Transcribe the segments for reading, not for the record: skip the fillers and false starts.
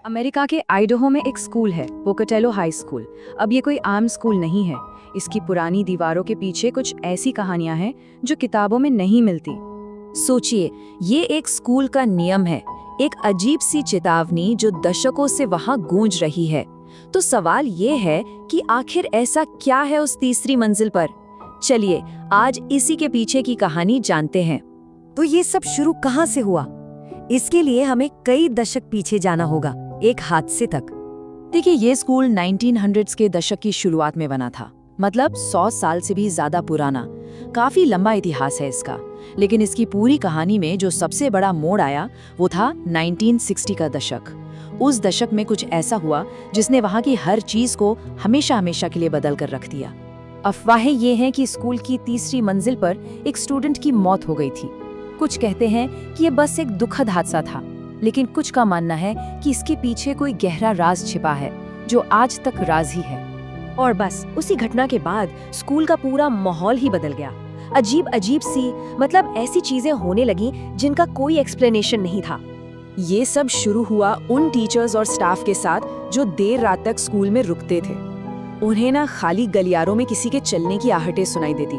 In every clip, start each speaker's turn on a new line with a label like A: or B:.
A: America के Idaho में एक स्कूल है, पोकोटेलो हाई स्कूल। अब ये कोई आम स्कूल नहीं है। इसकी पुरानी दीवारों के पीछे कुछ ऐसी कहानियां हैं जो किताबों में नहीं मिलती।
B: सोचिए, ये एक स्कूल का नियम है, एक अजीब सी चेतावनी जो दशकों से वहां गूंज रही है। तो सवाल ये है कि आखिर ऐसा क्या है उस तीसरी मंजिल पर? चलिए आज इसी के पीछे की कहानी जानते हैं।
C: तो ये सब शुरू कहाँ से हुआ? इसके लिए हमें कई दशक पीछे जाना होगा, एक हादसे तक।
B: देखिए, ये स्कूल 1900s के दशक की शुरुआत में बना था, मतलब 100 साल से भी ज्यादा पुराना। काफी लंबा इतिहास है इसका, लेकिन इसकी पूरी कहानी में जो सबसे बड़ा मोड़ आया वो था 1960 का दशक। उस दशक में कुछ ऐसा हुआ जिसने वहां की हर चीज को हमेशा हमेशा के लिए बदल कर रख दिया। अफवाहें ये हैं कि स्कूल की तीसरी मंजिल पर एक स्टूडेंट की मौत हो गई थी। कुछ कहते हैं कि ये बस एक दुखद हादसा था, लेकिन कुछ का मानना है कि इसके पीछे कोई गहरा राज छिपा है जो आज तक राज ही है।
C: और बस उसी घटना के बाद स्कूल का पूरा माहौल ही बदल गया। अजीब अजीब सी, मतलब ऐसी चीजें होने लगी जिनका कोई एक्सप्लेनेशन नहीं था।
B: ये सब शुरू हुआ उन टीचर्स और स्टाफ के साथ जो देर रात तक स्कूल में रुकते थे। उन्हें ना खाली गलियारों में किसी के चलने की आहटें सुनाई देती,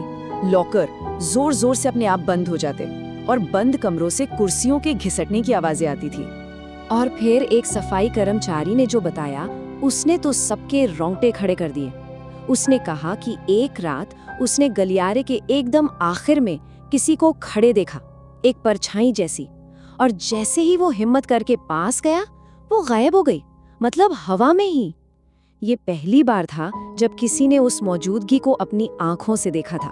B: लॉकर जोर जोर से अपने आप बंद हो जाते और बंद कमरों से कुर्सियों के घिसटने की आवाजें आती थी।
C: और फिर एक सफाई कर्मचारी ने जो बताया, उसने तो सबके रोंगटे खड़े कर दिए। उसने कहा कि एक रात उसने गलियारे के एकदम आखिर में किसी को खड़े देखा, एक परछाई जैसी, और जैसे ही वो हिम्मत करके पास गया वो गायब हो गई, मतलब हवा में ही। ये पहली बार था जब किसी ने उस मौजूदगी को अपनी आंखों से देखा था।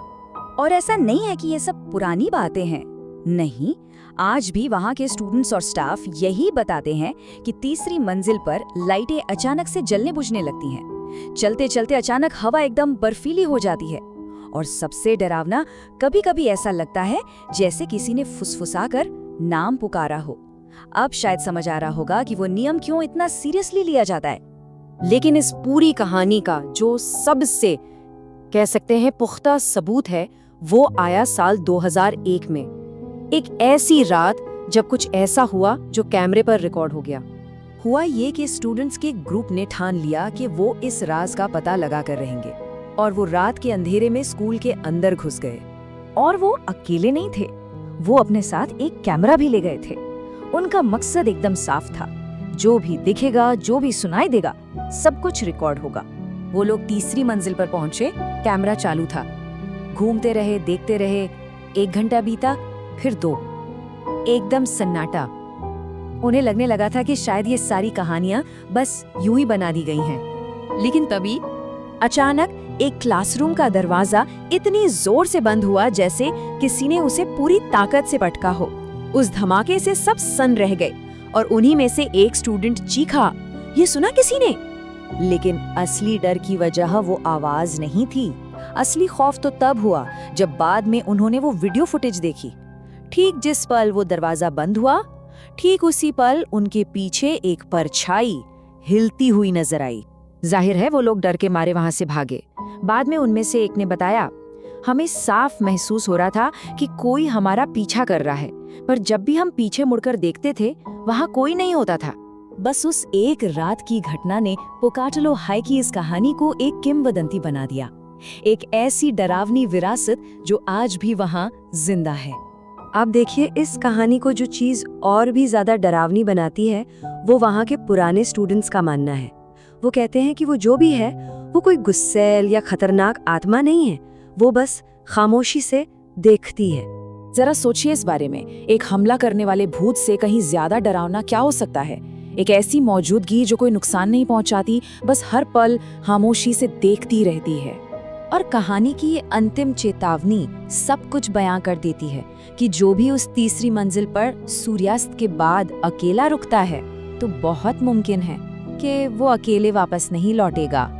D: और ऐसा नहीं है कि ये सब पुरानी बातें हैं, नहीं, आज भी वहाँ के स्टूडेंट्स और स्टाफ यही बताते हैं कि तीसरी मंजिल पर लाइटें अचानक से जलने बुझने लगती हैं। चलते चलते अचानक हवा एकदम बर्फीली हो जाती है, और सबसे डरावना, कभी-कभी ऐसा लगता है जैसे किसी ने फुसफुसाकर नाम पुकारा हो। अब शायद समझ आ रहा होगा कि वो नियम क्यों इतना सीरियसली लिया जाता है।
C: लेकिन इस पूरी कहानी का जो सबसे कह सकते हैं पुख्ता सबूत है, वो आया साल 2001 में। एक ऐसी रात जब कुछ ऐसा हुआ जो कैमरे पर रिकॉर्ड हो गया।
B: हुआ ये कि स्टूडेंट्स के ग्रुप ने ठान लिया कि वो इस राज का पता लगा कर रहेंगे, और वो रात के अंधेरे में स्कूल के अंदर घुस गए।
D: और वो अकेले नहीं थे, वो अपने साथ एक कैमरा भी ले गए थे। उनका मकसद एकदम साफ था, जो भी दिखेगा, जो भी सुनाई देगा, सब कुछ रिकॉर्ड होगा। वो लोग तीसरी मंजिल पर पहुंचे, कैमरा चालू था। घूमते रहे, देखते रहे। 1 घंटा बीता, फिर 2, एकदम सन्नाटा। उन्हें लगने लगा था कि शायद ये सारी कहानियां बस यूं ही बना दी गई हैं। लेकिन तभी अचानक एक क्लासरूम का दरवाजा इतनी जोर से बंद हुआ जैसे किसी ने उसे पूरी ताकत से पटका हो। उस धमाके से सब सन्न रह गए, और उन्हीं में से एक स्टूडेंट चीखा, ये सुना किसी ने? लेकिन असली डर की वजह वो आवाज नहीं थी। असली खौफ तो तब हुआ जब बाद में उन्होंने वो वीडियो फुटेज देखी। ठीक जिस पल वो दरवाजा बंद हुआ, ठीक उसी पल उनके पीछे एक परछाई हिलती हुई नजर आई। जाहिर है वो लोग डर के मारे वहां से भागे। बाद में उनमें से एक ने बताया, हमें साफ महसूस हो रहा था कि कोई हमारा पीछा कर रहा है, पर जब भी हम पीछे मुड़कर देखते थे वहां कोई नहीं होता था। बस उस एक रात की घटना ने पोकोटेलो हाई की इस कहानी को एक किंवदंती बना दिया, एक ऐसी डरावनी विरासत जो आज भी वहां जिंदा है।
C: आप देखिए, इस कहानी को जो चीज और भी ज्यादा डरावनी बनाती है वो वहाँ के पुराने स्टूडेंट्स का मानना है। वो कहते हैं कि वो जो भी है वो कोई गुस्सैल या खतरनाक आत्मा नहीं है, वो बस खामोशी से देखती है।
B: जरा सोचिए इस बारे में, एक हमला करने वाले भूत से कहीं ज्यादा डरावना क्या हो सकता है? एक ऐसी मौजूदगी जो कोई नुकसान नहीं पहुंचाती, बस हर पल खामोशी से देखती रहती है।
D: और कहानी की ये अंतिम चेतावनी सब कुछ बयां कर देती है कि जो भी उस तीसरी मंजिल पर सूर्यास्त के बाद अकेला रुकता है, तो बहुत मुमकिन है कि वो अकेले वापस नहीं लौटेगा।